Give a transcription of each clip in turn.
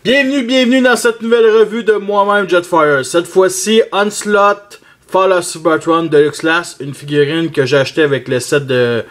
Bienvenue dans cette nouvelle revue de moi-même Jetfire. Cette fois-ci, Onslaught Fall of Cybertron Deluxe Class, une figurine que j'ai achetée avec le set de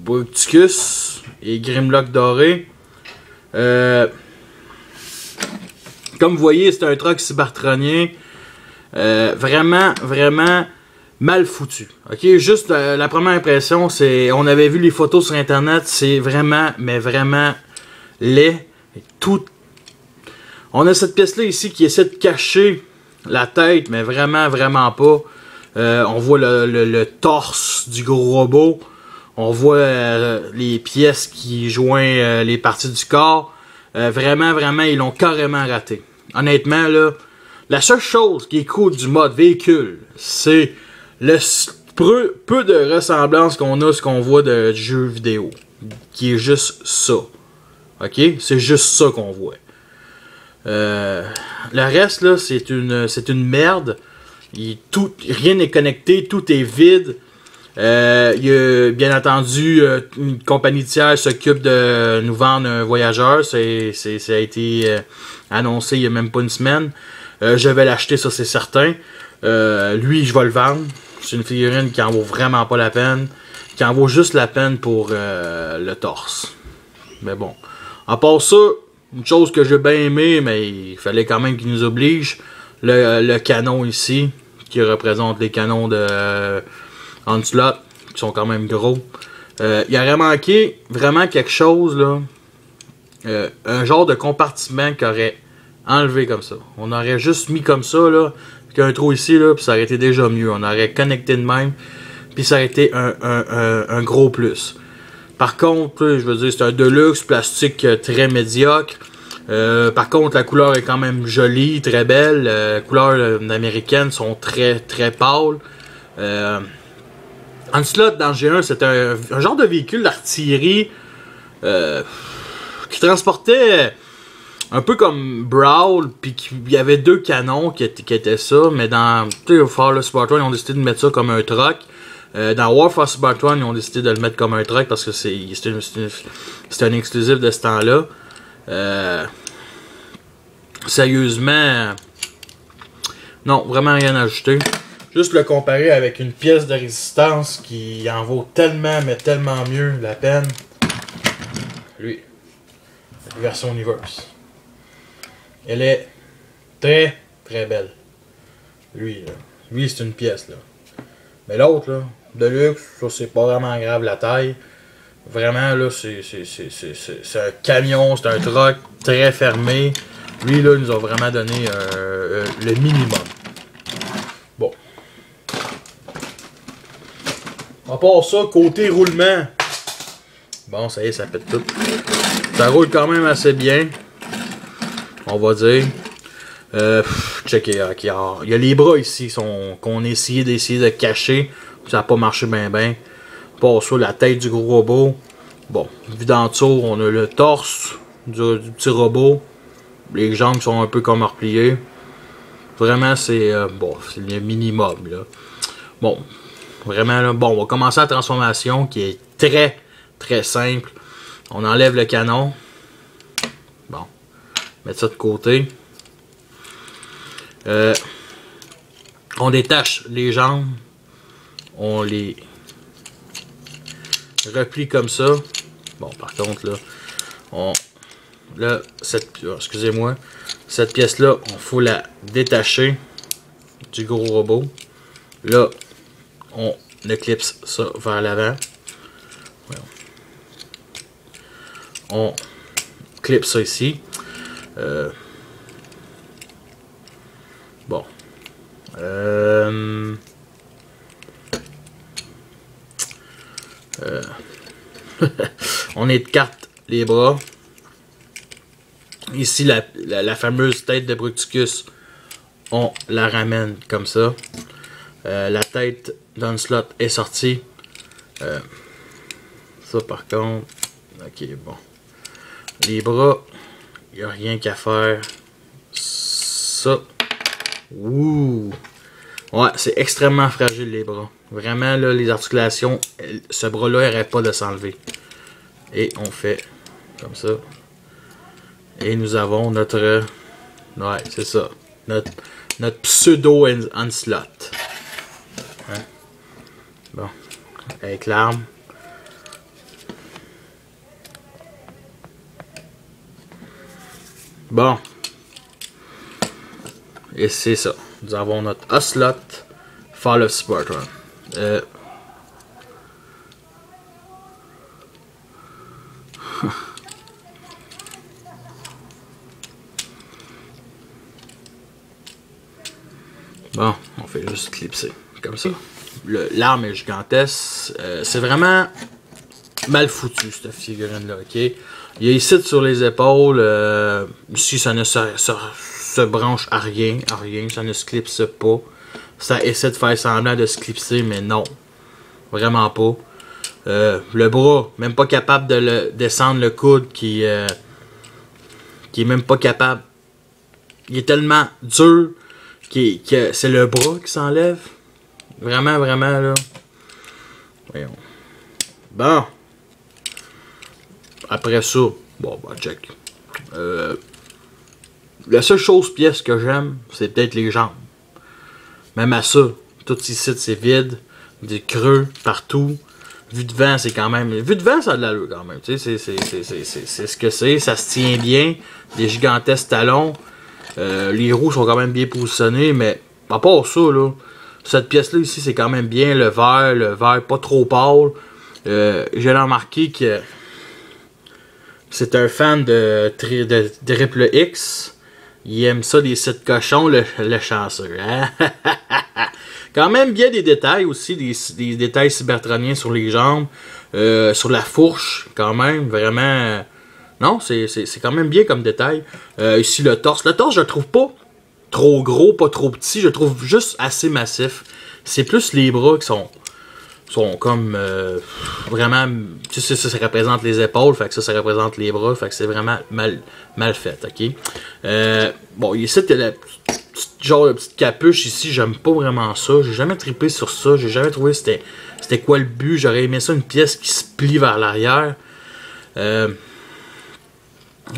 Bruticus et Grimlock doré. Comme vous voyez, c'est un truck cybertronien vraiment mal foutu. Ok, juste la première impression, c'est, on avait vu les photos sur internet, c'est vraiment laid. Tout. On a cette pièce là ici qui essaie de cacher la tête, mais vraiment pas. On voit le torse du gros robot. On voit les pièces qui joignent les parties du corps. Vraiment, ils l'ont carrément raté. Honnêtement, là, la seule chose qui est cool du mode véhicule, c'est le peu de ressemblance qu'on a à ce qu'on voit du jeu vidéo. Qui est juste ça. Ok? C'est juste ça qu'on voit. Le reste, là, c'est une merde. Rien n'est connecté, tout est vide. Il y a, bien entendu, une compagnie tiers s'occupe de nous vendre un voyageur. Ça a été annoncé il y a même pas une semaine. Je vais l'acheter, ça c'est certain. Lui, je vais le vendre. C'est une figurine qui en vaut vraiment pas la peine. Qui en vaut juste la peine pour le torse. Mais bon. À part ça, une chose que j'ai bien aimé, mais il fallait quand même qu'il nous oblige. Le canon ici, qui représente les canons de Onslaught, qui sont quand même gros. Il aurait manqué vraiment quelque chose, là. Un genre de compartiment qui aurait enlevé comme ça. On aurait juste mis comme ça, là, avec un trou ici, là, puis ça aurait été déjà mieux. On aurait connecté de même, puis ça aurait été un gros plus. Par contre, je veux dire, c'est un Deluxe, plastique très médiocre. Par contre, la couleur est quand même jolie, très belle. Les couleurs américaines sont très pâles. Onslaught dans G1, c'était un genre de véhicule d'artillerie qui transportait un peu comme Brawl, puis il y avait deux canons qui étaient ça, mais dans Fall of Cybertron, ils ont décidé de mettre ça comme un truck. Dans War for Cybertron, ils ont décidé de le mettre comme un truck parce que c'est un exclusif de ce temps-là. Sérieusement, non, vraiment rien à ajouter. Juste le comparer avec une pièce de résistance qui en vaut tellement, mais tellement mieux la peine. Lui, la version Universe. Elle est très belle. Lui, c'est une pièce, là. Mais l'autre, là, Deluxe, ça c'est pas vraiment grave la taille. Vraiment, là, c'est un camion, c'est un truck très fermé. Lui, là, il nous a vraiment donné le minimum. Bon. À part ça, côté roulement. Bon, ça y est, ça pète tout. Ça roule quand même assez bien. On va dire. Checker, il y a les bras ici qu'on a essayé de cacher. Ça n'a pas marché bien. Pas ça, la tête du gros robot. Bon, vu d'en dessous, on a le torse du petit robot. Les jambes sont un peu comme repliées. Vraiment, c'est bon, c'est le minimum, là. Bon, vraiment, là, bon, on va commencer la transformation qui est très simple. On enlève le canon. Bon, mettre ça de côté. On détache les jambes, on les replie comme ça. Bon, par contre, là, excusez-moi, cette pièce-là, on faut la détacher du gros robot. Là, on éclipse ça vers l'avant. On clipse ça ici. Bon. On écarte les bras. Ici, la fameuse tête de Bruticus, on la ramène comme ça. La tête d'Onslaught est sortie. Ça, par contre, ok, bon. Les bras, il n'y a rien qu'à faire. Ça. Ouh! Ouais, c'est extrêmement fragile les bras. Vraiment, là, les articulations, ce bras-là n'arrête pas de s'enlever. Et on fait comme ça. Et nous avons notre... Ouais, c'est ça. Notre pseudo Onslaught. Hein? Bon. Avec l'arme. Bon. Et c'est ça. Nous avons notre Ocelot Fall of Spartan. Bon, on fait juste clipser. Comme ça. L'arme est gigantesque. C'est vraiment mal foutu, cette figurine-là, ok? Il y a ici sur les épaules. Ici, ça ne se branche à rien. Ça ne se clipse pas. Ça essaie de faire semblant de se clipser, mais non. Vraiment pas. Le bras, même pas capable de descendre le coude qui est même pas capable. Il est tellement dur que c'est le bras qui s'enlève. Vraiment, vraiment, là. Voyons. Bon. Après ça, bon, bah, check. La seule pièce que j'aime, c'est peut-être les jambes. Même à ça, tout ici, c'est vide. Des creux partout. Vue de vent, c'est quand même... Vue de vent, ça a de l'allure quand même. Tu sais, c'est ce que c'est. Ça se tient bien. Des gigantesques talons. Les roues sont quand même bien positionnés, mais à part ça, là, cette pièce-là ici, c'est quand même bien. Le vert pas trop pâle. J'ai remarqué que c'est un fan de Triple X. Il aime ça, des sites cochons, le chanceux. Hein? Quand même bien des détails aussi, des détails cybertroniens sur les jambes, sur la fourche, quand même, vraiment. Non, c'est quand même bien comme détail. Ici, le torse. Le torse, je le trouve pas trop gros, pas trop petit. Je le trouve juste assez massif. C'est plus les bras qui sont comme vraiment... Tu sais, ça représente les épaules. Fait que ça représente les bras. Fait que c'est vraiment mal fait, ok? Bon, ici, t'as la genre de petite capuche ici. J'aime pas vraiment ça. J'ai jamais trippé sur ça. J'ai jamais trouvé c'était quoi le but. J'aurais aimé ça, une pièce qui se plie vers l'arrière.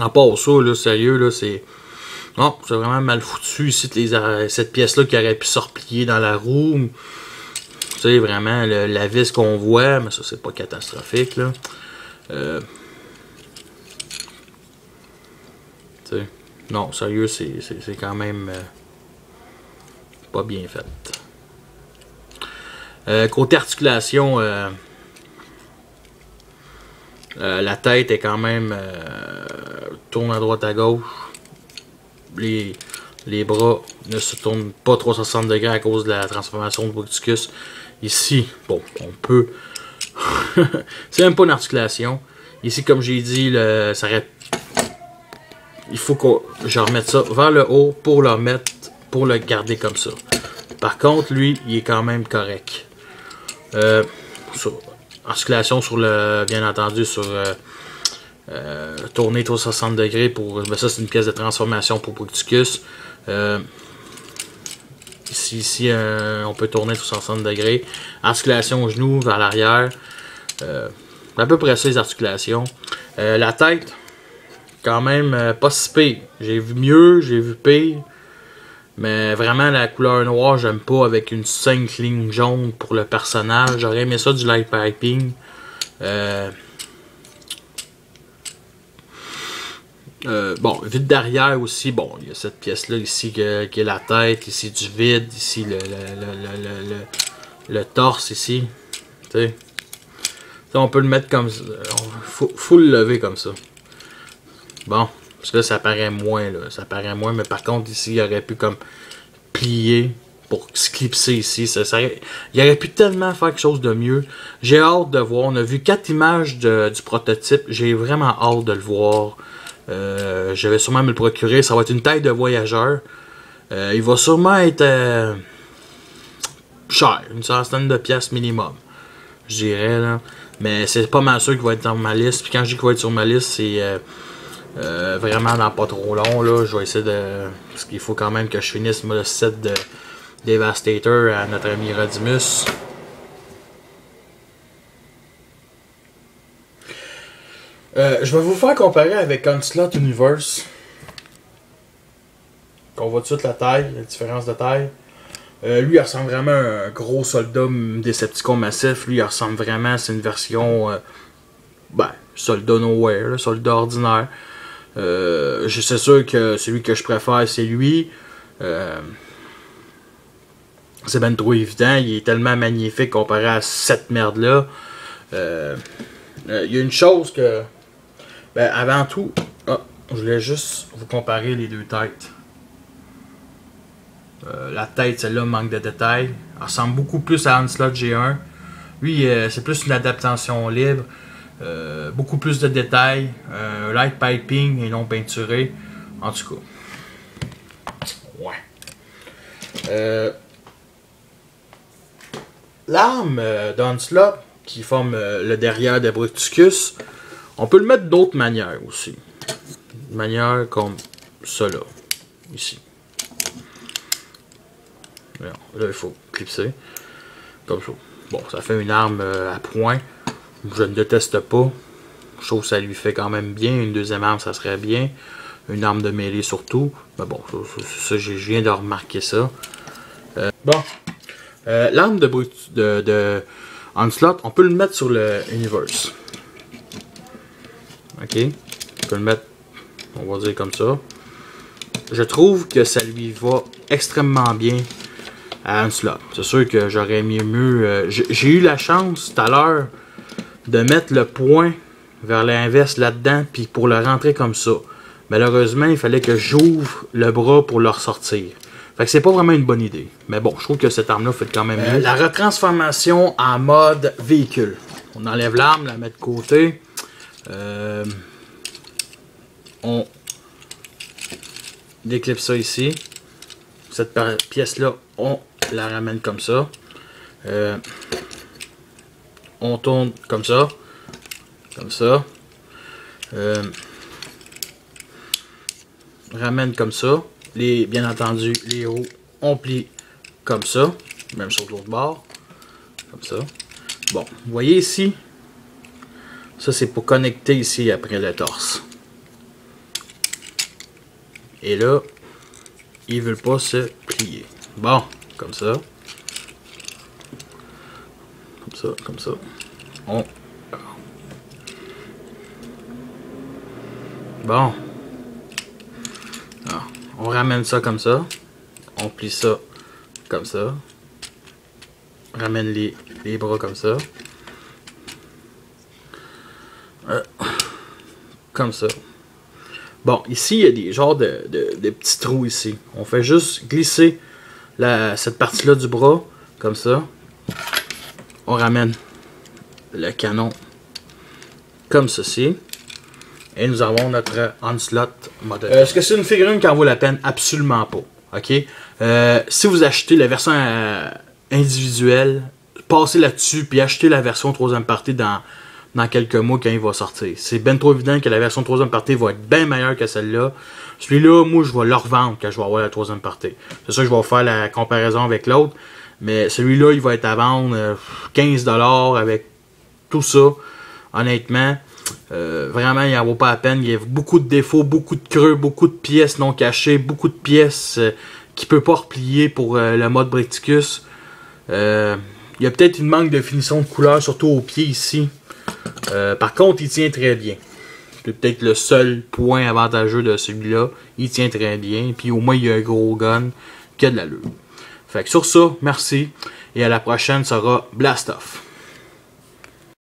À part ça, là, sérieux, là, c'est... Non, c'est vraiment mal foutu ici, cette pièce-là qui aurait pu se replier dans la roue. Tu sais, vraiment, la vis qu'on voit, mais ça, c'est pas catastrophique, là. Tu sais, non, sérieux, c'est quand même pas bien fait. Côté articulation, la tête est quand même tourne à droite à gauche. Les bras ne se tournent pas 360 degrés à cause de la transformation de Bruticus. Ici, bon, on peut... c'est même pas une articulation. Ici, comme j'ai dit, ça aurait... il faut que je remette ça vers le haut pour le remettre, pour le garder comme ça. Par contre, lui, il est quand même correct. Articulation sur le... bien entendu, sur... tourner 360 degrés pour... Ben ça, c'est une pièce de transformation pour Bruticus. Ici on peut tourner 360 degrés. Articulation au genou vers l'arrière. À peu près ça, les articulations. La tête, quand même pas si pire. J'ai vu mieux, j'ai vu pire. Mais vraiment, la couleur noire, j'aime pas avec une 5 lignes jaunes pour le personnage. J'aurais aimé ça du light piping. Bon, vide derrière aussi, bon, il y a cette pièce-là ici qui est la tête, ici du vide, ici le torse ici. Tu sais. On peut le mettre comme ça. Faut le lever comme ça. Bon, parce que là, ça paraît moins, là. Ça paraît moins, mais par contre, ici, il aurait pu comme plier pour se clipser ici. Il aurait pu tellement faire quelque chose de mieux. J'ai hâte de voir. On a vu 4 images du prototype. J'ai vraiment hâte de le voir. Je vais sûrement me le procurer. Ça va être une taille de voyageur. Il va sûrement être cher. Une centaine de pièces minimum. Je dirais, là. Mais c'est pas mal sûr qu'il va être dans ma liste. Puis quand je dis qu'il va être sur ma liste, c'est vraiment dans pas trop long, là. Je vais essayer de... Parce qu'il faut quand même que je finisse le set de Devastator à notre ami Rodimus. Je vais vous faire comparer avec Onslaught Universe. On voit tout de suite la taille, la différence de taille. Lui, il ressemble vraiment à un gros soldat Decepticon massif. Lui, il ressemble vraiment, c'est une version... soldat nowhere, là, soldat ordinaire. C'est sûr que celui que je préfère, c'est lui. C'est ben trop évident. Il est tellement magnifique comparé à cette merde-là. Il y a une chose que... avant tout, je voulais juste vous comparer les deux têtes. La tête, celle-là, manque de détails. Elle ressemble beaucoup plus à Onslaught G1. Lui, c'est plus une adaptation libre. Beaucoup plus de détails. Light piping et non peinturé. En tout cas. Ouais. L'arme d'Onslaught, qui forme le derrière de Bruticus, on peut le mettre d'autres manières aussi. Une manière comme ça là. Ici. Là, il faut clipser. Comme ça. Bon, ça fait une arme à point. Je ne déteste pas. Je trouve que ça lui fait quand même bien. Une deuxième arme, ça serait bien. Une arme de mêlée surtout. Mais bon, ça je viens de remarquer ça. L'arme de Onslaught, on peut le mettre sur le Universe. Ok. On peut le mettre, on va dire comme ça. Je trouve que ça lui va extrêmement bien à Onslaught. C'est sûr que j'aurais mieux... j'ai eu la chance tout à l'heure de mettre le point vers l'inverse là-dedans, puis pour le rentrer comme ça. Malheureusement, il fallait que j'ouvre le bras pour le ressortir. Fait que c'est pas vraiment une bonne idée. Mais bon, je trouve que cette arme-là fait quand même mieux. La retransformation en mode véhicule. On enlève l'arme, la met de côté. On déclipe ça ici. Cette pièce-là, on la ramène comme ça. On tourne comme ça. Comme ça. Ramène comme ça. Bien entendu, les roues, on plie comme ça. Même sur l'autre bord. Comme ça. Bon, vous voyez ici. Ça, c'est pour connecter ici après le torse. Et là, ils veulent pas se plier. Bon, comme ça. Comme ça, comme ça. Bon. On ramène ça comme ça. On plie ça comme ça. Ramène les bras comme ça. Comme ça. Bon, ici, il y a des genres de petits trous ici. On fait juste glisser cette partie-là du bras, comme ça. On ramène le canon comme ceci. Et nous avons notre Onslaught modèle. Est-ce que c'est une figurine qui en vaut la peine? Absolument pas. Ok. Si vous achetez la version individuelle, passez là-dessus puis achetez la version 3e partie dans quelques mois quand il va sortir. C'est bien trop évident que la version 3e partie va être bien meilleure que celle-là. Celui-là, moi, je vais le revendre quand je vais avoir la 3e partie. C'est sûr que je vais faire la comparaison avec l'autre. Mais celui-là, il va être à vendre 15$ avec tout ça. Honnêtement, vraiment, il n'en vaut pas la peine. Il y a beaucoup de défauts, beaucoup de creux, beaucoup de pièces non cachées, beaucoup de pièces qui ne peuvent pas replier pour le mode Bruticus. Il y a peut-être une manque de finition de couleur, surtout au pied ici. Par contre, il tient très bien. C'est peut-être le seul point avantageux de celui-là. Il tient très bien. Puis au moins, il y a un gros gun qui a de l'allure. Fait que sur ça, merci. Et à la prochaine sera Blast Off.